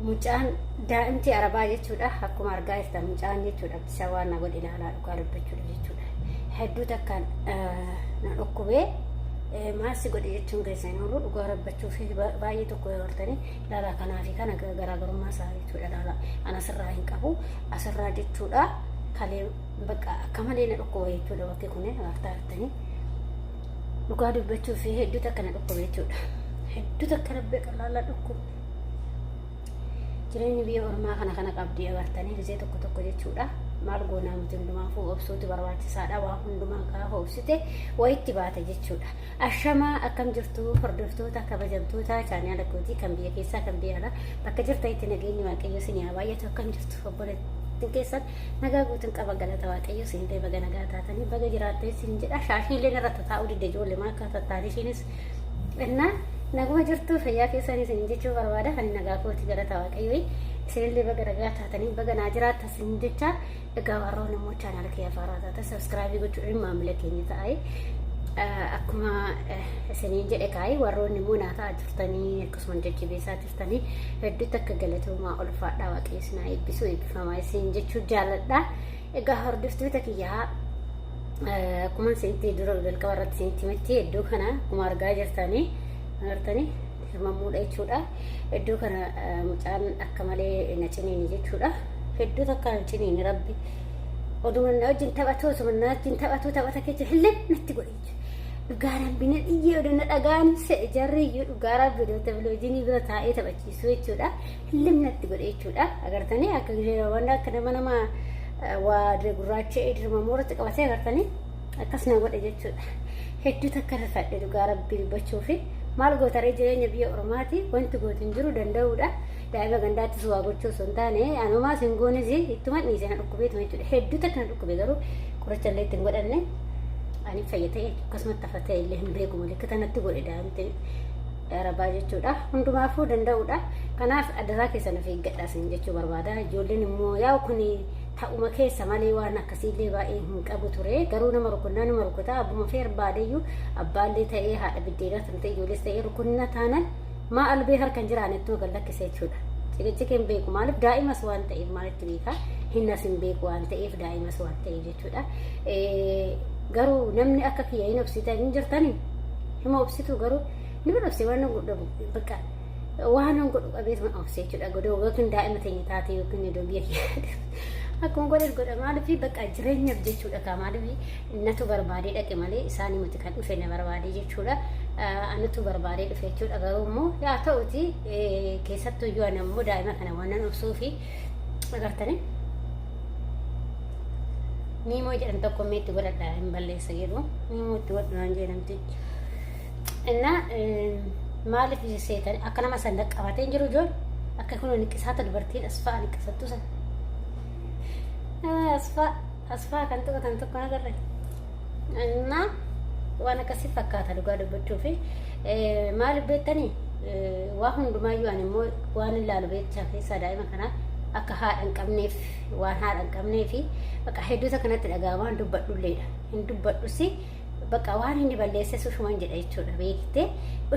mucaan daa'imti arabaa jechuudha akkuma argaa jirtan mucaan jechuudha isa waan na godhe ilaalaa dhugaa dubbachuudha jechuudha hedduu takkaan na dhukkubee maasii godhe jechuun keessan oolu dhugaa dubbachuu fi baay'ee tokko yaartanii ilaalaa kanaa fi kana garaagarummaa isaa jechuudha ilaalaa ana sirraa hin qabu asirraa jechuudha kalee bakka akka malee na dhukkuba jechuudha bakki kun agartaa jirtanii dhugaa dubbachuu fi hedduu takka na dhukkube jechuudha hedduu takka rabbee qalaalaa dhukkuba jireenyi biyya ormaa kana qabdii agartanii gisee tokko jechuudha maal goonaa miti hundumaafuu obsuutu barbaachisaadha waa hundumaa gaafa obsite wayitti baata jechuudha ashamaa akkam jirtu hordoftoota kabajamtoota chaanaala kootii kan biyya keessaa kan biyya alaa bakka jirtanitti nageenyi waaqayyo isin haa baay'atu akkam jirtu obboleettiin keessan nagaa guutuun qaba galata waaqayyo isinillee baga nagaa taatanii baga jiraattanii isin jedha shaashiileen irratti taa'uu didde ijoollee maa akka tattaanii ishiinis innaa naguma jirtu fayyaa keessanii isin jechuu barbaada kan nagaa kooti galata waaqayyo isinillee baga nagaa taatanii baga naa jiraata isin jecha egaa warroon immoo chaanaala kee afaaraa taata sabskraabii gochuudhaan maamila keenya ta'ee akkuma isiniin jedhe kaayee warroon immoo naa ta'aa jirtanii akkasuma jajjabeessaa jirtanii hedduutti akka galatoomaa ulfaadhaa waaqayyo isin haa eebbisu eebbifamaa isin jechuu jaalladha egaa hordoftoota kiyyaa akkuma isinitti dura jalqaba irratti isinitti himetti iddoo kana akkuma argaa jirtanii agartanii hirmamuudha jechuudha iddoo kana mucaan akka malee na ciniini jechuudha hedduu takka na ciniini rabbi oduma na wajjin taphatoo osuma na wajjin taphatoo taphata keessa hillee natti godhe jechuudha dhugaaraan bina dhiyyee oduu na dhagaan se'e jarriyyuu dhugaaraa bidoota biloojinii bira taa'ee taphachiisuu jechuudha hillee natti godhe jechuudha agartanii akka waan akka nama waa gurraacha dirmamoo irratti qabatee agartanii akkas na godhe jechuudha hedduu takka rafadhe dhugaa rabbii dubbachuu fi maal gootaree jireenya biyya ormaati wanti gootin jiru danda'uudha daa'ima gandaattis waa gochuu osoo hin taane anumaa singoonis ittuma dhiise na dhukkubeetuma jechuudha hedduu takka na dhukkube garuu qoricha illee ittiin godhanne ani fayyatee akkasumatti hafatee illee hin beeku malee akka tanatti godhe daa'imti arabaa jechuudha hundumaafuu danda'uudha kanaaf adaraa keessan of eeggadhaa isin jechuu barbaada ijoolleen immoo yaa kun ta'uma keessa malee waan akkasiillee baay'ee hin qabu ture garuu nama rukutaa abbuma fee barbaadeyyuu abbaallee ta'ee haadha biddeedhaa kan ta'e ijoollees ta'ee rukunna taanan maa albee harkan jiraanetti magal lakkisee jechuudha ciqichi hin beeku maaliif daa'imas waan ta'eef maalitti beekaa hinnas hin beeku waan ta'eef daa'imas waan ta'eef jechuudha garuu namni akka kiyya hin obsitan hin jirtanii hima obsitu garuu ni obse waan godhu bakka waan godhu qabeetuma obse jechuudha godoo yookiin daa'ima teenya taate yookiin iddoo biyya kiyya akkuma godhe godha maaliif bakka jireenyaaf jechuudha ka maaliif innatu barbaadee dhaqe malee isaanii miti kan dhufe na barbaadee jechuudha annatu barbaadee dhufe jechuudha garuu immoo yaa ta'uti keessattuu iyyuu ana immoo daa'ima kana waan nan obsuu fi agartanii niimoo jedhan tokko meetti godhadha hin balleessa jedhu niimoo itti godhu waan jedhamti innaa maaliif seetan akka nama sandaqa qabatee jiru ijoon akka kun niqisaata dubartiin asfaa niqisattu san asfaa kan tokko nagarre innaa waan akkasii fakkaata dhugaa dubbachuu fi maaliif beektanii waa hundumaayyuu ani immoo waan ilaalu beekchaa keessaa daa'ima kanaa akka haadha hin qabneef waan haadha hin qabnee fi bakka hedduuta kanatti dhagaa waan dubbadhulleedha hin dubbadhusi bakka waan inni balleesses ushuman jedha jechuudha beektee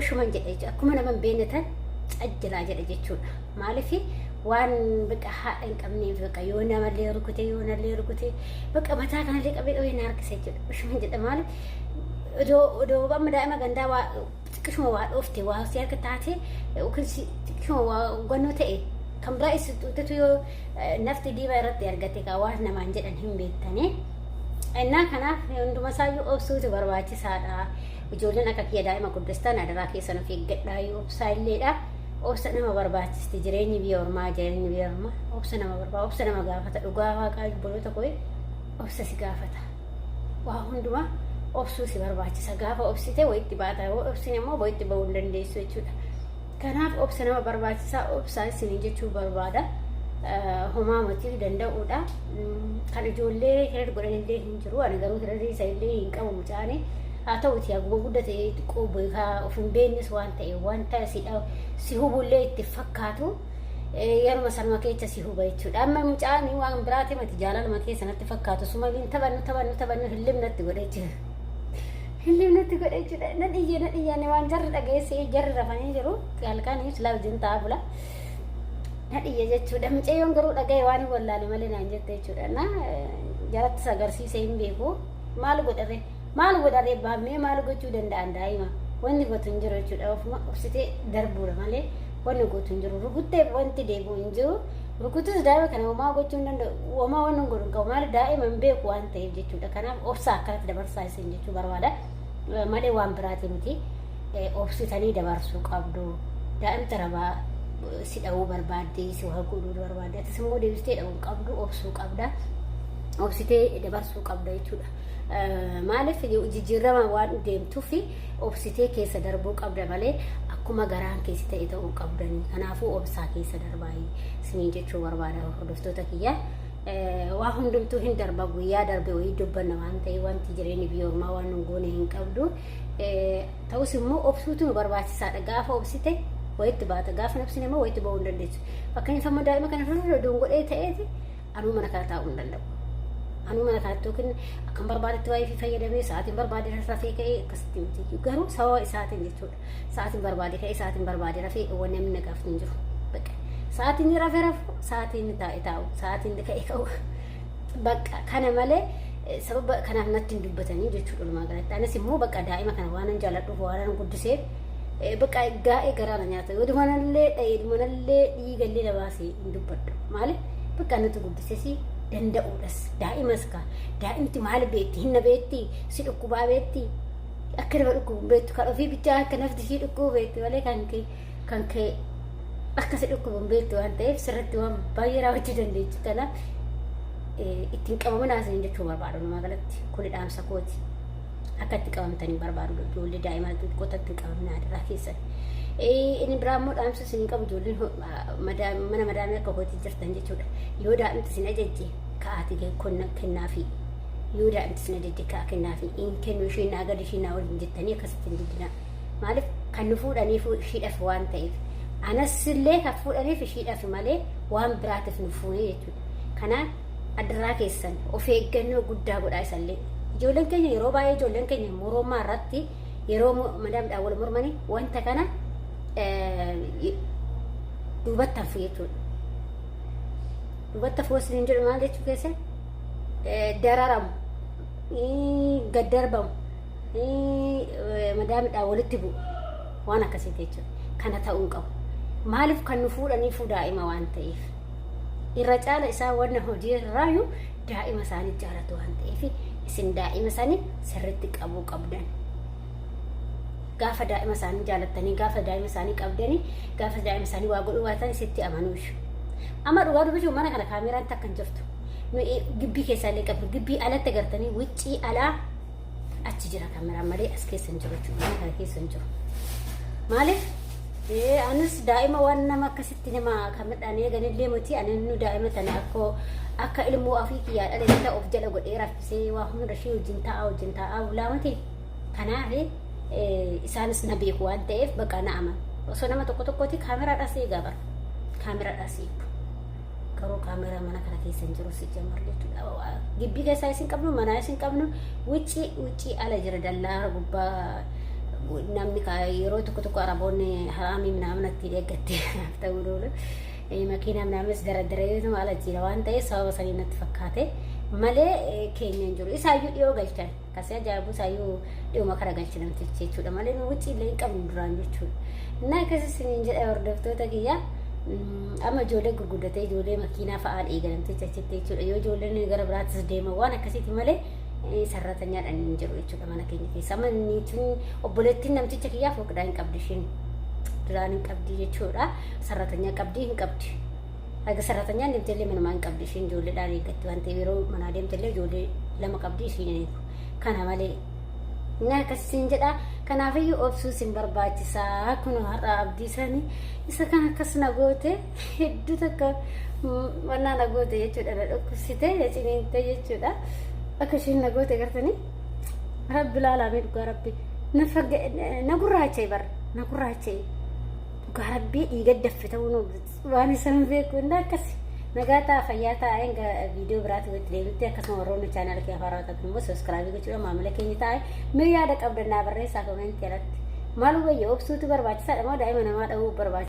ushuman jedha jechuudha akkuma nama hin beekne tan cajjalaa jedha jechuudha maaliif waan bakka haadha hin qabneef bakka yoo namallee rukute bakka mataa kanallee qabee na harkisa jechuudha ushuman jedha maaliif odoo amma daa'ima gandaa waa xiqqishuma waa dhoofte waa si harka taate yookiin xiqqishuma waa gannoo ta'e kan biraa isituutu yoo nafti diimaa irratti argate kaa waan namaan jedhan hin beektanii innaa kanaaf hundumaasayyuu obsuutu barbaachisaadha ijoolleen akka kiyya daa'ima guddistan adaraa keessan of eeggadhaa yoo obsaa illeedha obsa nama barbaachisti jireenyi biyya ormaa obsa nama gaafata dhugaa waaqaa obboloota koo obsa si gaafata waa hundumaa obsuu si barbaachisa gaafa obsite wayitti baata yoo obsine immoo wayitti ba'uu hin dandeessu jechuudha kanaaf obsa nama barbaachisaa obsaa isin jechuu barbaada homaa motii danda'uudha kan ijoollee hirri godhanillee hin jiru ani garuu hirri isa illee hin qabu mucaane haa ta'uti akkuma guddate xiqqoo beekaa of hin beeknes waan ta'e wanta si hubullee itti fakkaatu yeruma sanuma keessa si huba jechuudha amma mucaani waan biraati mati jaalaluma keessa natti fakkaatu sumaliin taphannu hillimnatti godhe jechuudha nadhiyyaan waan jarri dhageesse jarri rafanii jiru halkanii silaa wajjin taa'aa bula nadhiya jechuudha. Mucayyoon garuu dhaga'e waan wallaale malee naan jette jechuudha. Na jaratti agarsiisee hin beeku maal godharee baamee maal gochuu danda'an daa'ima wanni gootu hin jiru jechuudha. Ofuma obsitee darbuudha malee wanni gootu hin jiru. Rukuttee wanti deebi'u hin jiru. Rukutus daa'ima kana homaa gochuu hin danda'u. Homaa waan hin godhu qabu maali daa'ima hin beeku waan ta'eef jechuudha. Kanaaf obsaa akkanatti dabarsaa isin jechuu barbaada. Malee waan biraati miti. Obsitanii dabarsuu qabdu. Daa'imta rabaa si dha'uu barbaadde si waa godhuu barbaadde atis immoo deebistee dha'uu qabdu obsuu qabda. Obsitee dabarsuu qabda jechuudha. Maaliif jijjiirama waan deemtuuf obsitee keessa darbuu qabda malee akkuma garaan keessi ta'e ta'uu qabdanii. Kanaafuu obsaa keessa darbaa isiniin jechuu barbaada hordoftoota kiyya. Waa hundumtuu hin darba guyyaa darbe wayii dubbanna waan ta'e wanti jireenya biyya ormaa waan nun goone hin qabdu. Ta'us immoo obsuutu nu barbaachisaadha. Gaafa obsite wayitti baata gaafa nabsine immoo wayitti ba'uu hin dandeessu. Fakkeenyaaf amma daa'ima kana irra dongodhee ta'eeti anuu mana kana taa'uu hin danda'u. Anuu mana kanatti yookiin akkam barbaadetti waa'ee fayyadamee sa'aatiin barbaade rafee ka'ee akkasitti miti. Garuu sababa isaatiin jechuudha. Sa'aatiin barbaade ka'ee sa'aatiin barbaade rafee wanni namni nagaaf hin jiru. Sa'aatiin rafee rafu sa'aatiin taa'e taa'u sa'aatiin ka'ee ka'u. Bakka kana malee sababa kanaaf natti hin dubbatanii jechuudha walumaa galatti. Anis immoo bakka daa'ima kana waan hin jaalladhuuf waan hin guddiseef bakka gaa'ee garaana nyaata. Yoo dhumanallee dhiigallee na baasee hin dubbadhu. Maaliif bakka natti guddises danda'uudhas daa'imas ka daa'imti maal beetti hinna beetti si dhukkubaa beetti akka nama dhukkubu beettu kan ofii bichaa akka nafti ishii dhukkubu beetti malee kan kee akka si dhukkubu beettu waan ta'eef sirratti waan baay'ee raawwachuu dandeechu. Kanaaf ittiin qabamanaa isin jechuu barbaadu walumaa galatti kuni dhaamsa kooti. Akka itti qabamtanii barbaadu ijoollee daa'imaa xixiqqoota ittiin qabamnaa adiraa keessan. Inni biraa immoo dhaamsa isin qabu ijoolleen mana madaamii akka kooti jirtan jechuudha. Yoo daa'imti isin ajajje ka'aati kennaafi yoo daa'imti isin ajajje ka'a kennaafi in kennu ishee naa gadi ishee naa waliin jettanii akkasitti hin diddina. Maaliif kan nu fuudhaniif ishiidhaaf waan ta'eef anas illee kan fuudhaniif ishiidhaaf malee waan biraatiif nu fuune jechuudha. Kanaaf addarraa keessan of eeggannoo guddaa godhaa isallee. Ijoolleen keenya yeroo baay'ee ijoolleen keenya morommaa irratti yeroo madaamidhaan wal mormanii wanta kana duubatti hafu jechuudha. Duubatti hafu isin jedhu maal jechuu keessa dararamu, gaddarbamu, madaamidhaan walitti bu'u waan akkasiiti jechuudha. Kana ta'uu qabu. Maaliif kan nu fuudhaniif daa'ima waan ta'eef irra caala isaa wanna hojii irraayyuu daa'ima isaanii jaalatu waan ta'eef isin daa'ima isaanii sirriitti qabuu qabdan. Gaafa daa'ima isaanii jaalattanii gaafa daa'ima isaanii qabdanii gaafa daa'ima isaanii waa godhuu baatan sitti amanuushu. Amma dhugaa dubbachuu mana kana kaameraan takka hin jirtu. Gibbii keessaallee qabdu gibbii alatti agartanii wiccii alaa achi jira kaameraan malee as keessa hin jiru jechuudha. Mana kana keessa hin jiru. Maaliif? Anis daa'ima waan nama akkasitti nama kan midhaan eeganillee miti ani nu daa'ima tana akka ilmoo afii kiyyaa dhalee of jala godhee raffisee waa hunda ishee wajjin taa'aa bulaamati. Kanaaf isaanis na beeku waan ta'eef bakka na aman. Osoo nama tokkotti kaameraadhaas eegaa bara. Kaameraadhaas eegu. Garuu kaameraa mana kana keessa hin jiru si jammar jechuudha. Gibbii keessaa isin qabnu manaa isin qabnu wuccii ala jira dallaa gubbaa namni yeroo tokko araboonni haraamii minaaminatti eeggattee ta'uu doolu. Makiinaa minaamis daradaree ala jira waan ta'eef sababa sanii natti fakkaate malee keenya hin jiru. Isaayyuu dhiyoo galchan kasee ajaa'ibu isaayyuu dhiyooma kana galchinamti jechuudha malee wuccii illee hin qabnu duraan jechuudha. Innaa akkasii isiniin jedha hordoftoota kiyya amma ijoollee gurguddatee ijoollee makiinaa fa'aan eegalamte jechuudha jechuudha. Yoo ijoolleen gara biraattis deema waan akkasiiti malee sarratanyaadhaan hin jiru jechuudha mana keenya keessa. Amma niitiin obboleettiin namticha kiyyaa fooqdhaan hin qabdi isheen duraan hin qabdi jechuudha. Sarratanyaa qabdi hin qabdi. Aga sarratanyaan deemteellee manumaa hin qabdi isheen ijoolleedhaan eeggatti waan ta'eef yeroo manaa deemteellee ijoollee lama qabdi isheen eegu. Kana malee inni akkasiin jedha. Kanaafiyyuu obsuu sin barbaachisaa kun har'a abdii isaanii isa kan akkas nagoote hedduu takka wannaa nagoote jechuudha na dhukkubsite ciniinte jechuudha. Akka isheen nagoote gartanii rabbi laalamee dhugaa rabbi na gurraachee bara na gurraachee dhugaa rabbii dhiiga daffe ta'uu waan isaan beeku inni akkasi nagaa ta'a fayyaa ta'a enga viidiyoo biraatti walitti deebitti akkasuma warroonni chaanaala kee afaan raawwatan immoo sabiskiraabii gochuudha maamila keenya taa'e mee yaada qabdannaa barreessaa komentii irratti maal wayya obsuutu barbaachisaadha moo daa'ima namaa dha'uu barbaachisa.